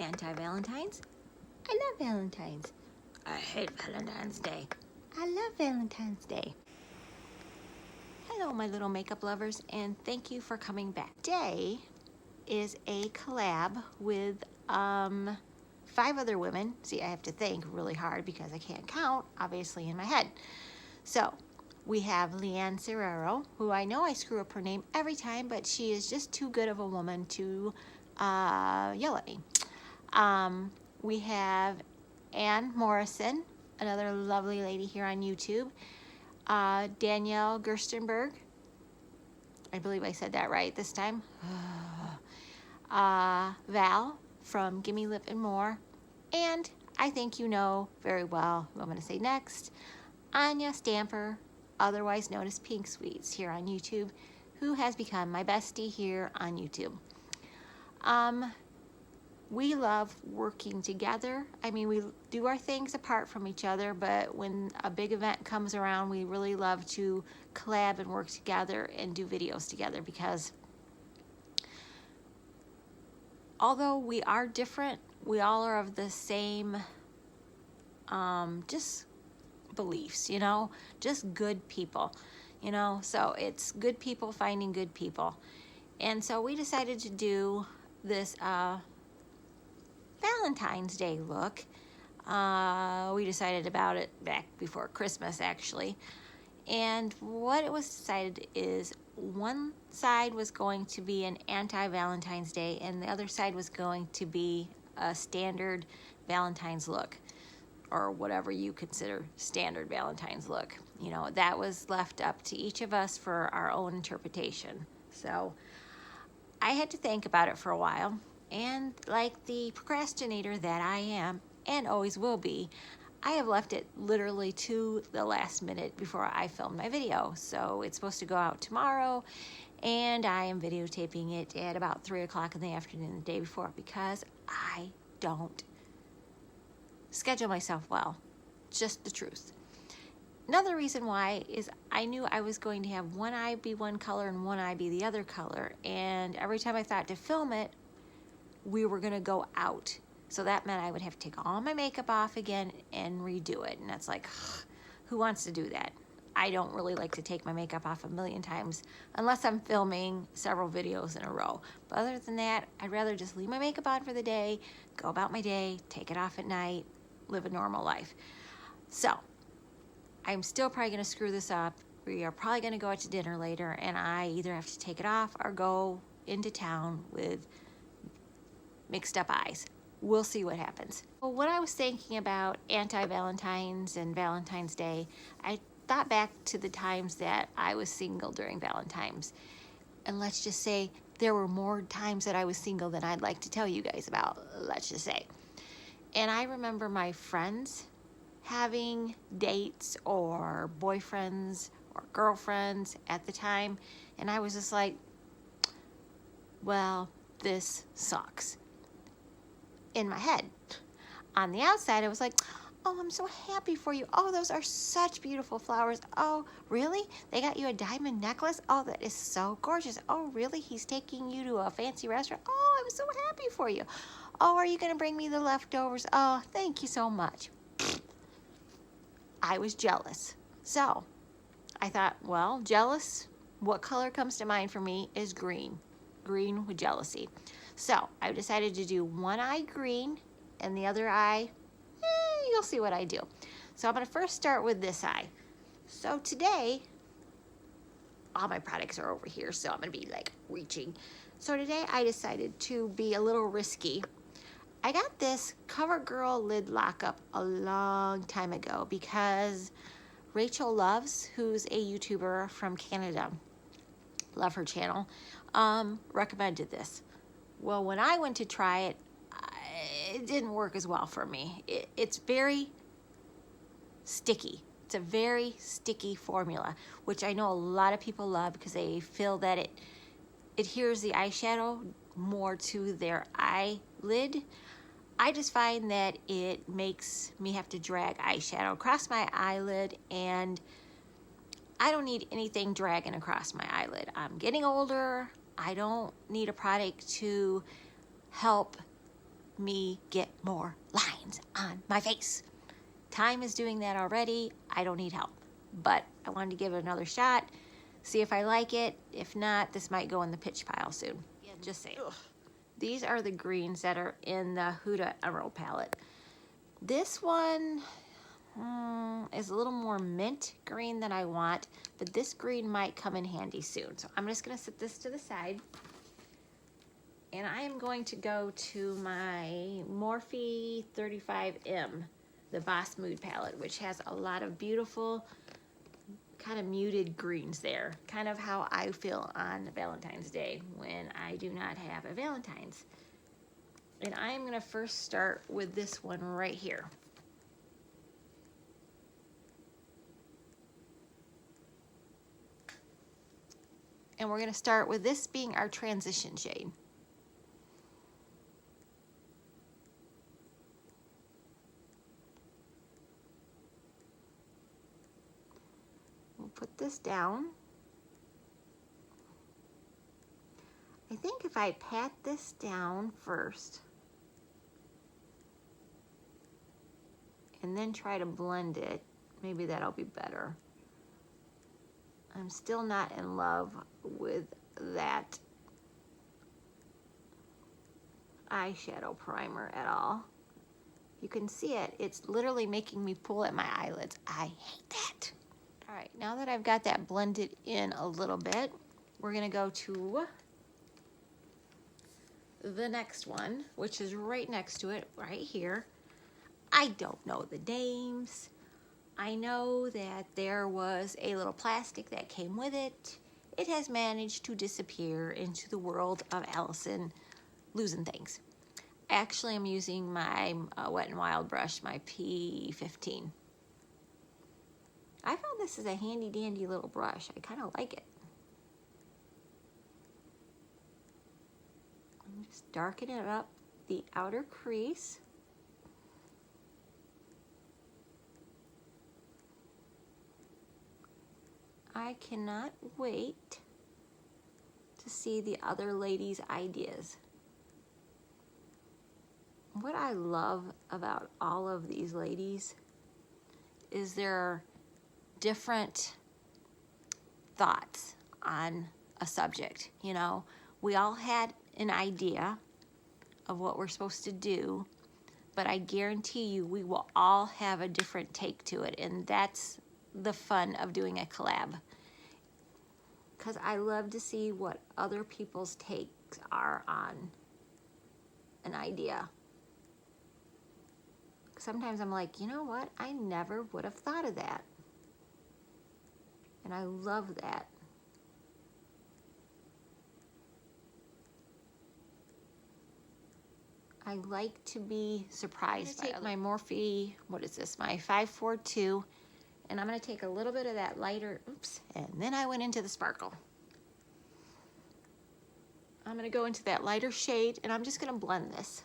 Anti-Valentine's? I love Valentine's. I hate Valentine's Day. I love Valentine's Day. Hello, my little makeup lovers, and thank you for coming back. Today is a collab with 5 other women. See, I have to think really hard because I can't count, obviously, in my head. So, we have Leanne Serrero, who I know I screw up her name every time, but she is just too good of a woman to yell at me. We have Ann Morrison, another lovely lady here on YouTube. Danielle Gerstenberg. I believe I said that right this time. Val from Gimme Lip and More. And I think you know very well who I'm going to say next. Anya Stamper, otherwise known as Pink Sweets here on YouTube, who has become my bestie here on YouTube. We love working together. I mean, we do our things apart from each other, but when a big event comes around, we really love to collab and work together and do videos together, because although we are different, we all are of the same just beliefs, you know, just good people, you know, so it's good people finding good people. And so we decided to do this Valentine's Day look. We decided about it back before Christmas, actually. And what it was decided is one side was going to be an anti-Valentine's Day and the other side was going to be a standard Valentine's look, or whatever you consider standard Valentine's look. You know, that was left up to each of us for our own interpretation. So I had to think about it for a while. And like the procrastinator that I am, and always will be, I have left it literally to the last minute before I filmed my video. So it's supposed to go out tomorrow, and I am videotaping it at about 3 o'clock in the afternoon the day before, because I don't schedule myself well. Just the truth. Another reason why is I knew I was going to have one eye be one color and one eye be the other color. And every time I thought to film it, we were going to go out. So that meant I would have to take all my makeup off again and redo it. And that's like, who wants to do that? I don't really like to take my makeup off a million times unless I'm filming several videos in a row. But other than that, I'd rather just leave my makeup on for the day, go about my day, take it off at night, live a normal life. So I'm still probably going to screw this up. We are probably going to go out to dinner later, and I either have to take it off or go into town with mixed up eyes. We'll see what happens. Well, when I was thinking about anti-Valentine's and Valentine's Day, I thought back to the times that I was single during Valentine's. And let's just say there were more times that I was single than I'd like to tell you guys about, let's just say. And I remember my friends having dates or boyfriends or girlfriends at the time, and I was just like, well, this sucks. In my head. On the outside, I was like, oh, I'm so happy for you. Oh, those are such beautiful flowers. Oh, really? They got you a diamond necklace? Oh, that is so gorgeous. Oh, really? He's taking you to a fancy restaurant? Oh, I'm so happy for you. Oh, are you going to bring me the leftovers? Oh, thank you so much. I was jealous. So I thought, well, jealous, what color comes to mind for me is green. Green with jealousy. So I decided to do one eye green and the other eye, you'll see what I do. So I'm going to first start with this eye. So today, all my products are over here, so I'm going to be like reaching. So today I decided to be a little risky. I got this CoverGirl lid lockup a long time ago because Rachel Loves, who's a YouTuber from Canada, love her channel, recommended this. Well, when I went to try it, it didn't work as well for me. It's very sticky. It's a very sticky formula, which I know a lot of people love because they feel that it adheres the eyeshadow more to their eyelid. I just find that it makes me have to drag eyeshadow across my eyelid, and I don't need anything dragging across my eyelid. I'm getting older. I don't need a product to help me get more lines on my face. Time is doing that already. I don't need help. But I wanted to give it another shot, see if I like it. If not, this might go in the pitch pile soon. Yeah, just saying. These are the greens that are in the Huda Emerald palette. This one is a little more mint green than I want, but this green might come in handy soon. So I'm just gonna set this to the side. And I am going to go to my Morphe 35M, the Boss Mood palette, which has a lot of beautiful kind of muted greens there. Kind of how I feel on Valentine's Day when I do not have a Valentine's. And I am gonna first start with this one right here. And we're gonna start with this being our transition shade. We'll put this down. I think if I pat this down first and then try to blend it, maybe that'll be better. I'm still not in love with that eyeshadow primer at all. You can see it. It's literally making me pull at my eyelids. I hate that. All right, now that I've got that blended in a little bit, we're gonna go to the next one, which is right next to it, right here. I don't know the names. I know that there was a little plastic that came with it. It has managed to disappear into the world of Allison losing things. Actually, I'm using my Wet n Wild brush, my P15. I found this is a handy dandy little brush. I kind of like it. I'm just darkening up the outer crease. I cannot wait to see the other ladies' ideas. What I love about all of these ladies is their different thoughts on a subject. You know, we all had an idea of what we're supposed to do, but I guarantee you we will all have a different take to it, and that's the fun of doing a collab. Because I love to see what other people's takes are on an idea. Sometimes I'm like, you know what? I never would have thought of that. And I love that. I like to be surprised. I'm gonna take my Morphe, what is this? My 542, and I'm gonna take a little bit of that lighter, and then I went into the sparkle. I'm gonna go into that lighter shade, and I'm just gonna blend this.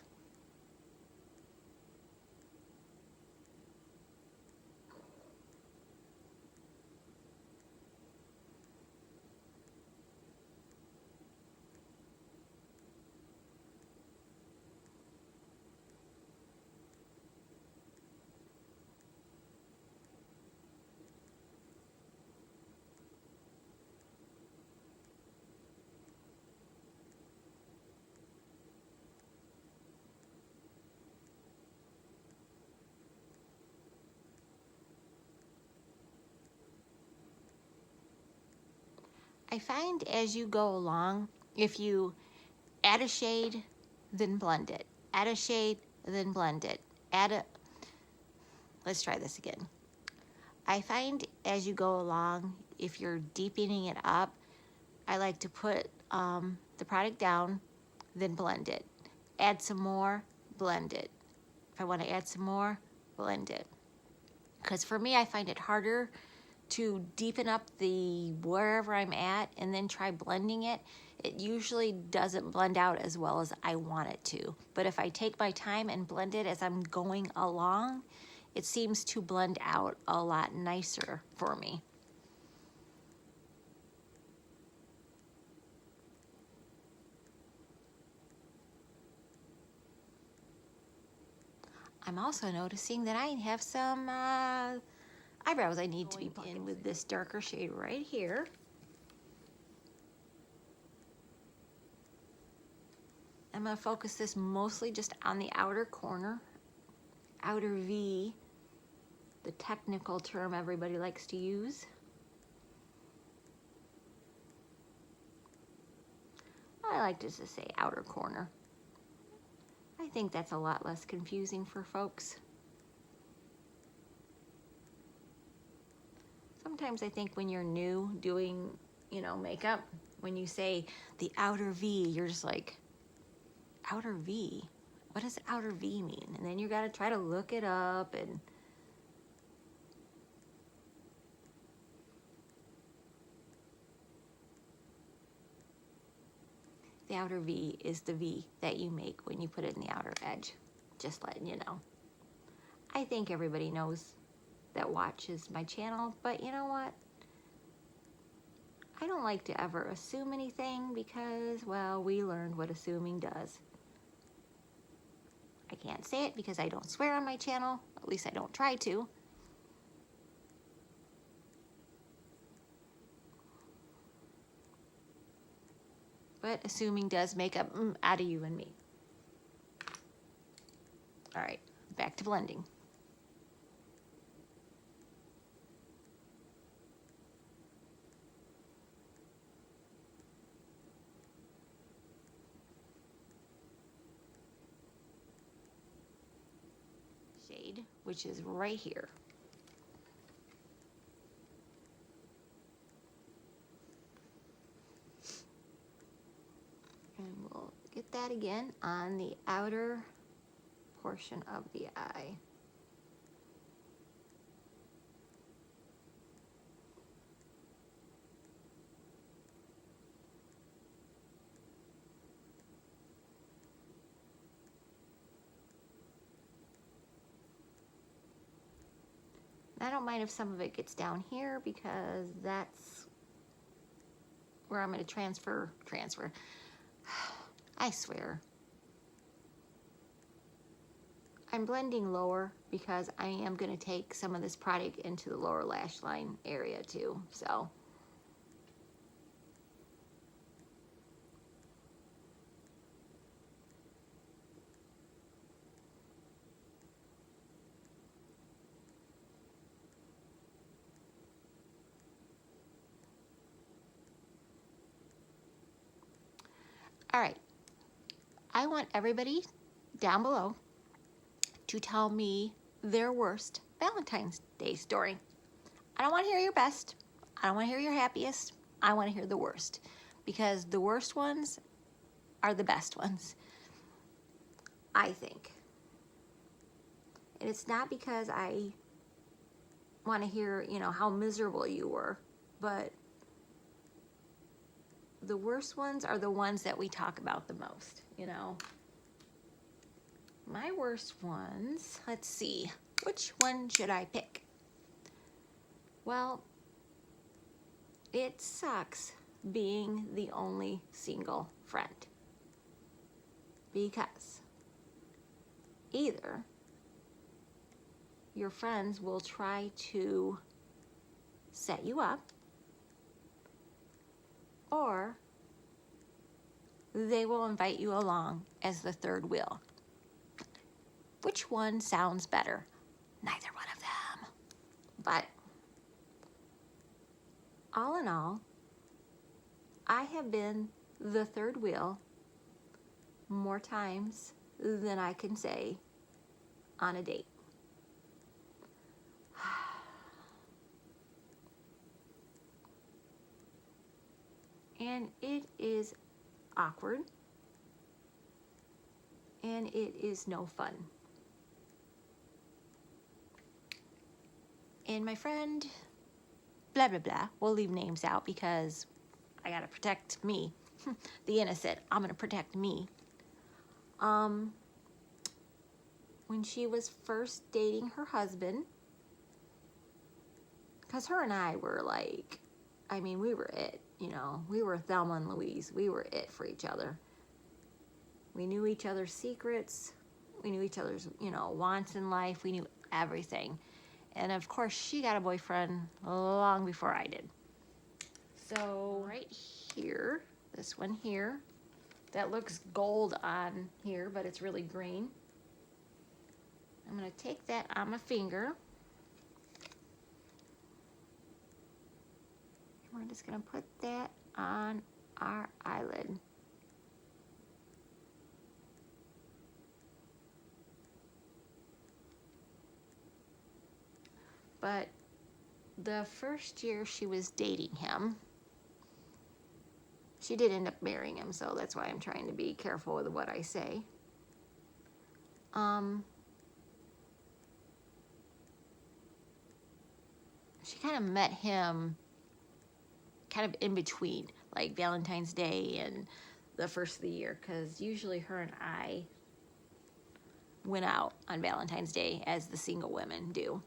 I find as you go along, if you add a shade, then blend it. Add a shade, then blend it. Let's try this again. I find as you go along, if you're deepening it up, I like to put the product down, then blend it. Add some more, blend it. If I want to add some more, blend it. Because for me, I find it harder to deepen up the wherever I'm at and then try blending it. It usually doesn't blend out as well as I want it to. But if I take my time and blend it as I'm going along, it seems to blend out a lot nicer for me. I'm also noticing that I have some eyebrows I need to be put in with this darker shade right here. I'm going to focus this mostly just on the outer corner, outer V, the technical term everybody likes to use. I like just to say outer corner. I think that's a lot less confusing for folks. Sometimes I think when you're new doing, you know, makeup, when you say the outer V, you're just like, outer V? What does outer V mean? And then you got to try to look it up. And the outer V is the V that you make when you put it in the outer edge. Just letting you know. I think everybody knows that watches my channel, but you know what? I don't like to ever assume anything because, well, we learned what assuming does. I can't say it because I don't swear on my channel. At least I don't try to. But assuming does make a out of you and me. All right, back to blending. Shade, which is right here. And we'll get that again on the outer portion of the eye. I don't mind if some of it gets down here because that's where I'm going to transfer. I swear. I'm blending lower because I am going to take some of this product into the lower lash line area too. So all right. I want everybody down below to tell me their worst Valentine's Day story. I don't want to hear your best. I don't want to hear your happiest. I want to hear the worst, because the worst ones are the best ones, I think. And it's not because I want to hear, you know, how miserable you were, but the worst ones are the ones that we talk about the most, you know. My worst ones, let's see, which one should I pick? Well, it sucks being the only single friend, because either your friends will try to set you up, or they will invite you along as the third wheel. Which one sounds better? Neither one of them. But all in all, I have been the third wheel more times than I can say on a date. And it is awkward, and it is no fun. And my friend, blah, blah, blah, we'll leave names out because I gotta protect me, the innocent. I'm gonna protect me. When she was first dating her husband, because her and I were like, I mean, we were it, you know, we were Thelma and Louise. We were it for each other. We knew each other's secrets. We knew each other's, you know, wants in life. We knew everything. And of course, she got a boyfriend long before I did. So right here, this one here, that looks gold on here, but it's really green. I'm going to take that on my finger. We're just going to put that on our eyelid. But the first year she was dating him, she did end up marrying him, so that's why I'm trying to be careful with what I say. She kind of met him kind of in between, like Valentine's Day and the first of the year, because usually her and I went out on Valentine's Day as the single women do.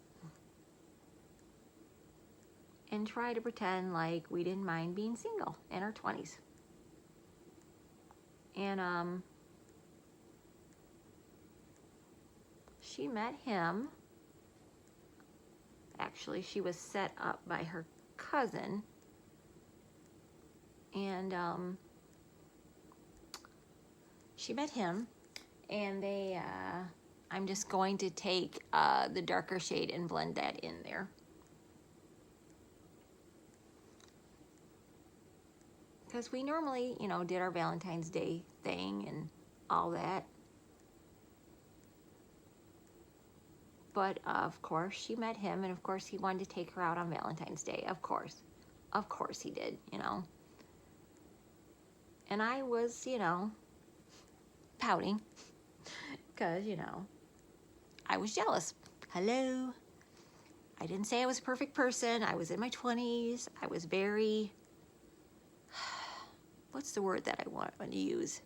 And try to pretend like we didn't mind being single in our 20s. And she met him. Actually, she was set up by her cousin. And she met him, and they, I'm just going to take the darker shade and blend that in there. Because we normally, you know, did our Valentine's Day thing and all that. But of course, she met him, and of course, he wanted to take her out on Valentine's Day. Of course he did, you know. And I was, you know, pouting because, you know, I was jealous. Hello. I didn't say I was a perfect person. I was in my 20s. I was very, what's the word that I want to use?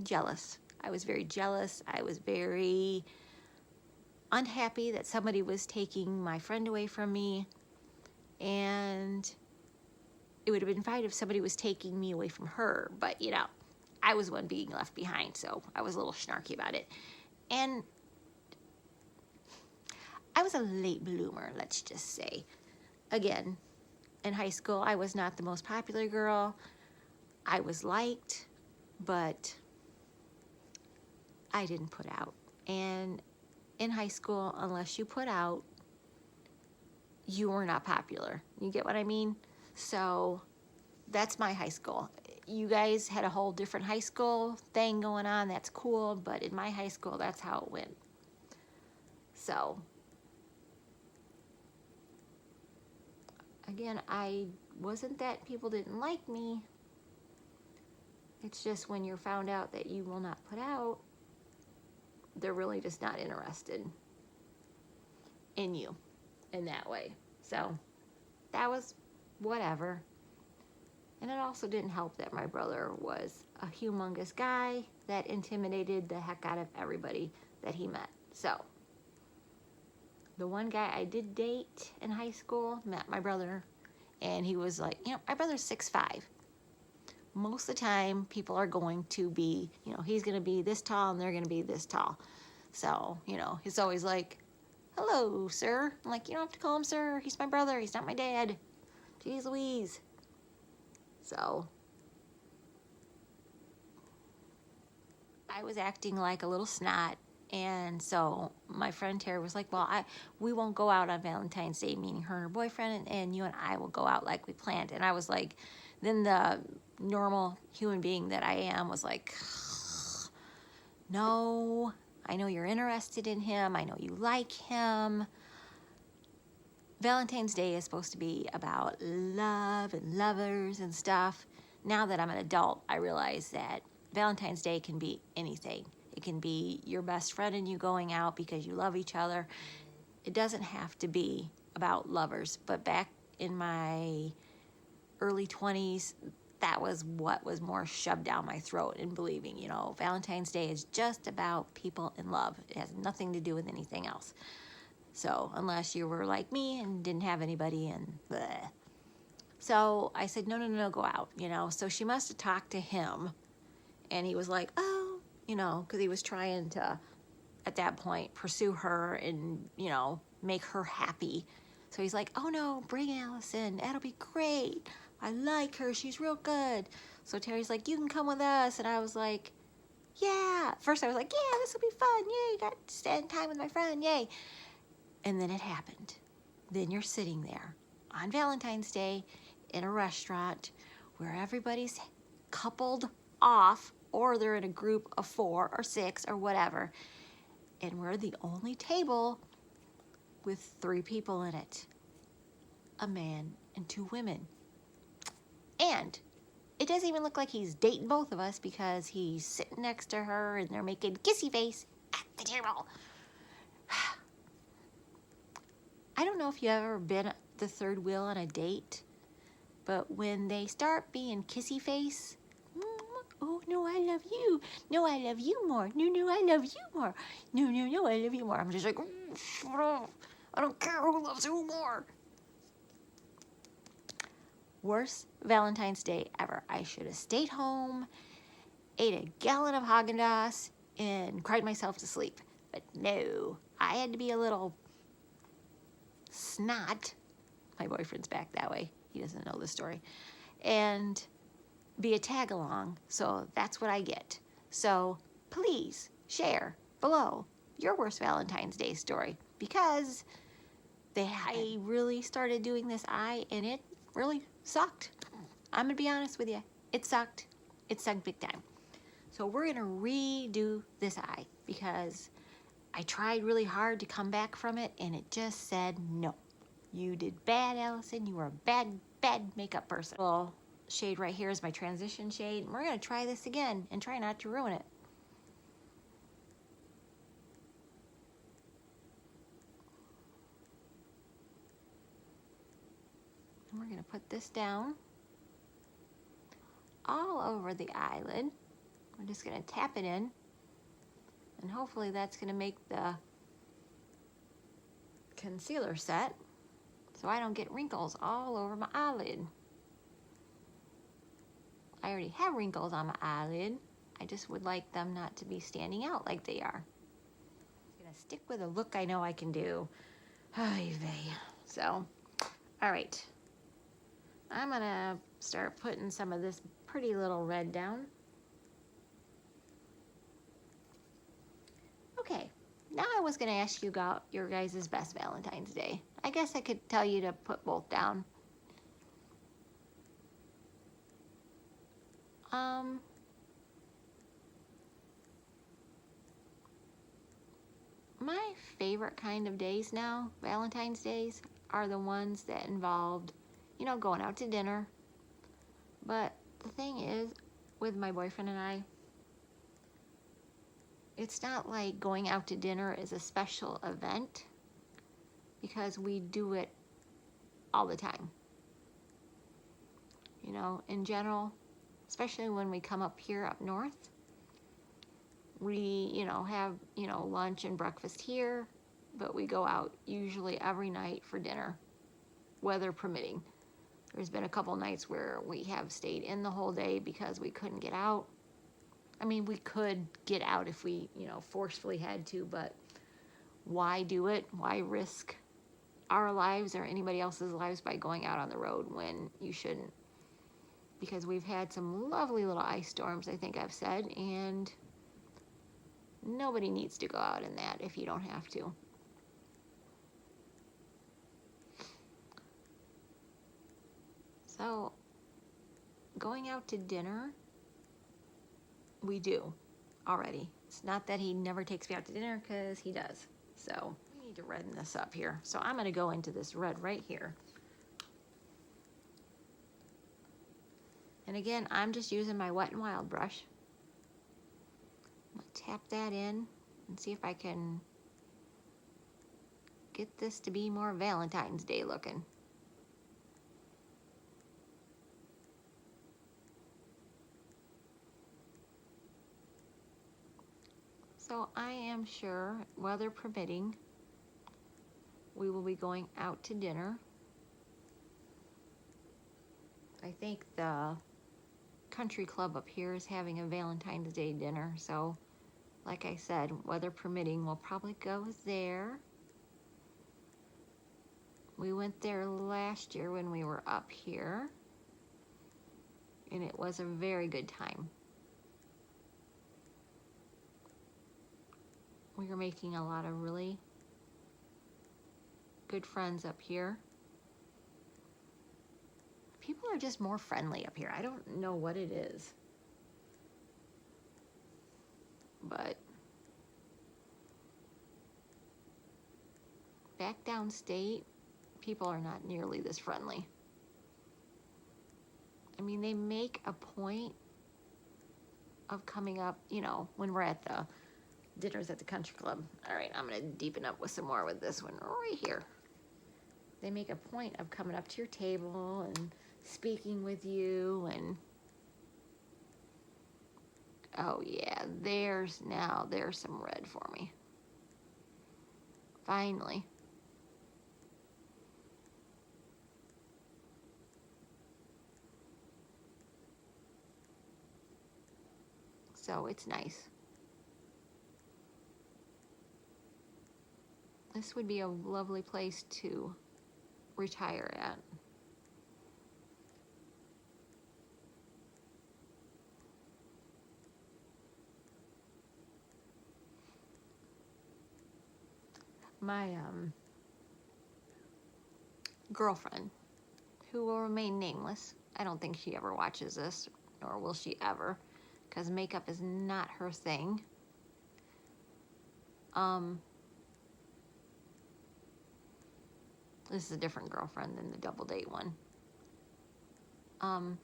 Jealous. I was very jealous. I was very unhappy that somebody was taking my friend away from me. And it would have been fine if somebody was taking me away from her. But, you know, I was one being left behind, so I was a little snarky about it. And I was a late bloomer, let's just say. Again, in high school, I was not the most popular girl. I was liked, but I didn't put out. And in high school, unless you put out, you were not popular. You get what I mean? So that's my high school. You guys had a whole different high school thing going on. That's cool. But in my high school, that's how it went. So again, I wasn't that people didn't like me. It's just when you're found out that you will not put out, they're really just not interested in you in that way. So that was whatever. And it also didn't help that my brother was a humongous guy that intimidated the heck out of everybody that he met. So the one guy I did date in high school met my brother, and he was like, you know, my brother's 6'5". Most of the time, people are going to be, you know, he's going to be this tall and they're going to be this tall. So, you know, he's always like, hello, sir. I'm like, you don't have to call him sir. He's my brother. He's not my dad. Jeez Louise. So I was acting like a little snot. And so my friend Terry was like, well, we won't go out on Valentine's Day, meaning her and her boyfriend, and you and I will go out like we planned. And I was like, then the normal human being that I am was like, no, I know you're interested in him. I know you like him. Valentine's Day is supposed to be about love and lovers and stuff. Now that I'm an adult, I realize that Valentine's Day can be anything. It can be your best friend and you going out because you love each other. It doesn't have to be about lovers. But back in my early 20s, that was what was more shoved down my throat and believing, you know, Valentine's Day is just about people in love. It has nothing to do with anything else. So unless you were like me and didn't have anybody and bleh. So I said, no, go out, you know. So she must have talked to him. And he was like, oh, you know, because he was trying to, at that point, pursue her and, you know, make her happy. So he's like, oh no, bring Allison. That'll be great. I like her. She's real good. So Terry's like, you can come with us. And I was like, yeah. First I was like, yeah, this will be fun. Yay, got to spend time with my friend. Yay. And then it happened. Then you're sitting there on Valentine's Day in a restaurant where everybody's coupled off, or they're in a group of 4 or 6 or whatever. And we're the only table with 3 people in it. A man and 2 women. And it doesn't even look like he's dating both of us because he's sitting next to her and they're making kissy face at the table. I don't know if you've ever been the third wheel on a date, but when they start being kissy face, oh, no, I love you. No, I love you more. No, no, I love you more. No, no, no, I love you more. I'm just like, shut up. I don't care who loves who more. Worst Valentine's Day ever. I should have stayed home, ate a gallon of Haagen-Dazs, and cried myself to sleep. But no, I had to be a little snot. My boyfriend's back that way. He doesn't know the story. And be a tag along. So that's what I get. So please share below your worst Valentine's Day story, because I really started doing this eye and it really sucked. I'm gonna be honest with you. It sucked. It sucked big time. So we're gonna redo this eye because I tried really hard to come back from it and it just said no. You did bad, Allison. You were a bad, bad makeup person. Well, shade right here is my transition shade. We're gonna try this again and try not to ruin it. And we're gonna put this down all over the eyelid. We're just gonna tap it in, and hopefully that's gonna make the concealer set so I don't get wrinkles all over my eyelid. I already have wrinkles on my eyelid. I just would like them not to be standing out like they are. I'm gonna stick with a look I know I can do. Ay vey. So, all right. I'm gonna start putting some of this pretty little red down. Okay, now I was gonna ask you about your guys' best Valentine's Day. I guess I could tell you to put both down. My favorite kind of days now, Valentine's days, are the ones that involved, you know, going out to dinner. But the thing is, with my boyfriend and I, it's not like going out to dinner is a special event because we do it all the time. You know, in general, especially when we come up here up north, we, you know, have, you know, lunch and breakfast here, but we go out usually every night for dinner, weather permitting. There's been a couple nights where we have stayed in the whole day because we couldn't get out. I mean, we could get out if we, you know, forcefully had to, but why do it? Why risk our lives or anybody else's lives by going out on the road when you shouldn't? Because we've had some lovely little ice storms, I think I've said, and nobody needs to go out in that if you don't have to. So, going out to dinner, we do already. It's not that he never takes me out to dinner, because he does. So, we need to redden this up here. So, I'm going to go into this red right here. And again, I'm just using my Wet n Wild brush. I'm going to tap that in and see if I can get this to be more Valentine's Day looking. So I am sure, weather permitting, we will be going out to dinner. I think the country club up here is having a Valentine's Day dinner, so like I said, weather permitting, we'll probably go there. We went there last year when we were up here, and it was a very good time. We were making a lot of really good friends up here. People are just more friendly up here. I don't know what it is, but back downstate, people are not nearly this friendly. I mean, they make a point of coming up, you know, when we're at the dinners at the country club. All right, I'm gonna deepen up with some more with this one right here. They make a point of coming up to your table and speaking with you, and oh yeah, there's some red for me. Finally. So it's nice. This would be a lovely place to retire at. My girlfriend, who will remain nameless, I don't think she ever watches this, nor will she ever, because makeup is not her thing. This is a different girlfriend than the double date one. Not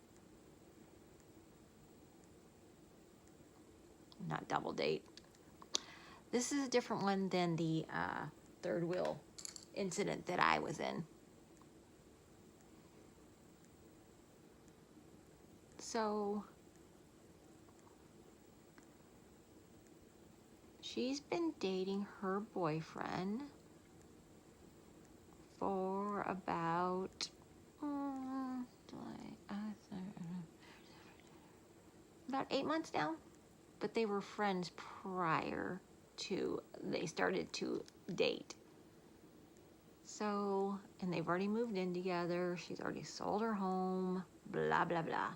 double date. This is a different one than the third wheel incident that I was in. So she's been dating her boyfriend for about 8 months now, but they were friends prior to they started to date. So, and they've already moved in together. She's already sold her home, blah, blah, blah.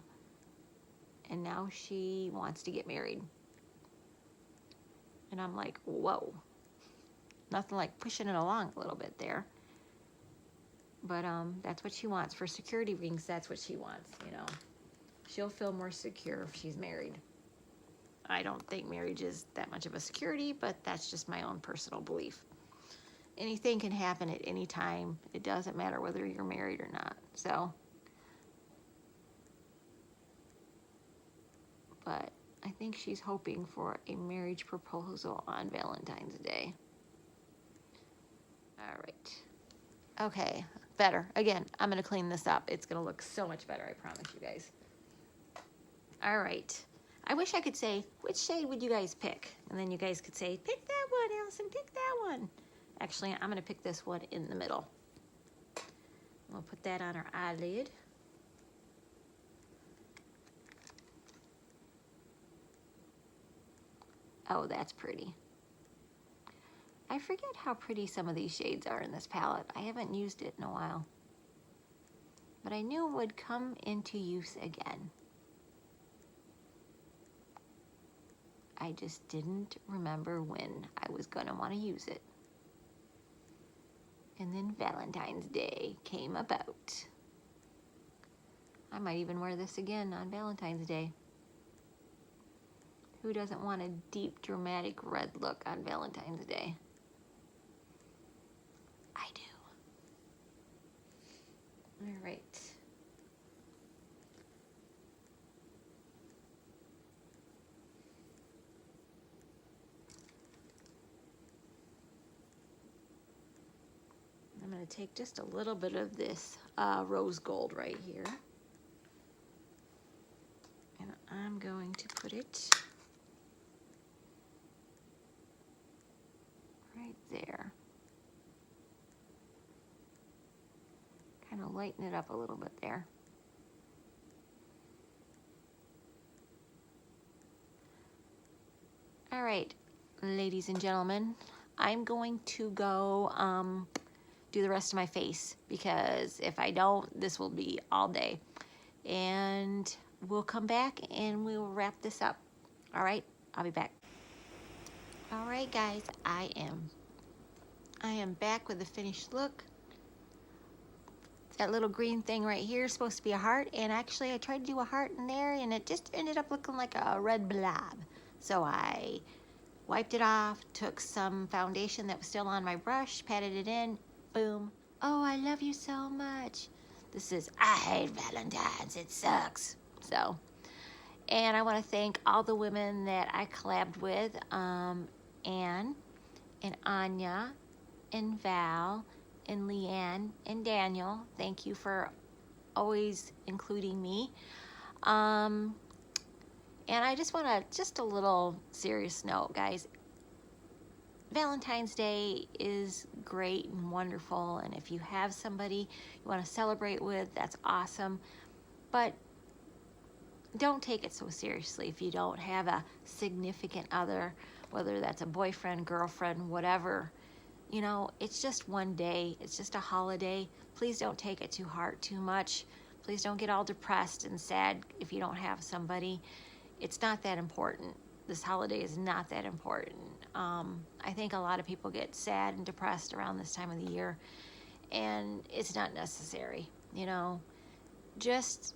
And now she wants to get married. And I'm like, whoa. Nothing like pushing it along a little bit there. But that's what she wants. For security reasons, that's what she wants, you know. She'll feel more secure if she's married. I don't think marriage is that much of a security, but that's just my own personal belief. Anything can happen at any time. It doesn't matter whether you're married or not. So, but I think she's hoping for a marriage proposal on Valentine's Day. All right. Okay, better. Again, I'm going to clean this up. It's going to look so much better, I promise you guys. All right. I wish I could say, which shade would you guys pick? And then you guys could say, pick that one, Allison, pick that one. Actually, I'm going to pick this one in the middle. We'll put that on our eyelid. Oh, that's pretty. I forget how pretty some of these shades are in this palette. I haven't used it in a while. But I knew it would come into use again. I just didn't remember when I was going to want to use it. And then Valentine's Day came about. I might even wear this again on Valentine's Day. Who doesn't want a deep, dramatic red look on Valentine's Day? I do. All right. I'm going to take just a little bit of this rose gold right here. And I'm going to put it right there. Kind of lighten it up a little bit there. All right, ladies and gentlemen, I'm going to go do the rest of my face, because if I don't, this will be all day. And we'll come back and we will wrap this up. All right, I'll be back. All right, guys, I am back with the finished look. That little green thing right here is supposed to be a heart, and actually I tried to do a heart in there and it just ended up looking like a red blob. So I wiped it off, took some foundation that was still on my brush, patted it in, boom. Oh, I love you so much. This is, I hate Valentine's, it sucks. So, and I want to thank all the women that I collabed with, Anne and Anya and Val and Leanne and Daniel. Thank you for always including me. And I just want to, just a little serious note, guys. Valentine's Day is great and wonderful, and if you have somebody you want to celebrate with, that's awesome. But don't take it so seriously if you don't have a significant other, whether that's a boyfriend, girlfriend, whatever. You know, it's just one day. It's just a holiday. Please don't take it too hard, too much. Please don't get all depressed and sad if you don't have somebody. It's not that important. This holiday is not that important. I think a lot of people get sad and depressed around this time of the year, and it's not necessary. You know, just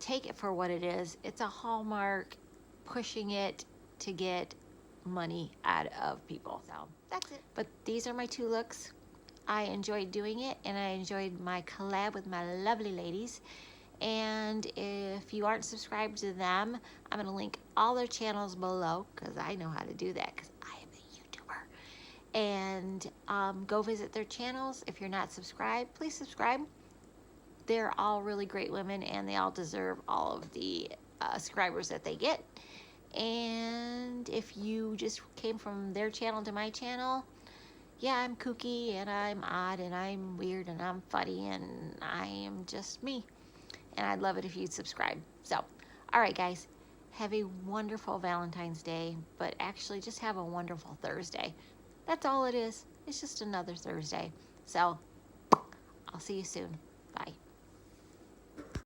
take it for what it is. It's a Hallmark pushing it to get money out of people. So that's it. But these are my two looks. I enjoyed doing it, and I enjoyed my collab with my lovely ladies. And if you aren't subscribed to them, I'm going to link all their channels below, because I know how to do that, because I am a YouTuber. And go visit their channels. If you're not subscribed, please subscribe. They're all really great women, and they all deserve all of the subscribers that they get. And if you just came from their channel to my channel, yeah, I'm kooky, and I'm odd, and I'm weird, and I'm funny, and I am just me. And I'd love it if you'd subscribe. So, all right, guys, have a wonderful Valentine's Day, but actually just have a wonderful Thursday. That's all it is. It's just another Thursday. So, I'll see you soon.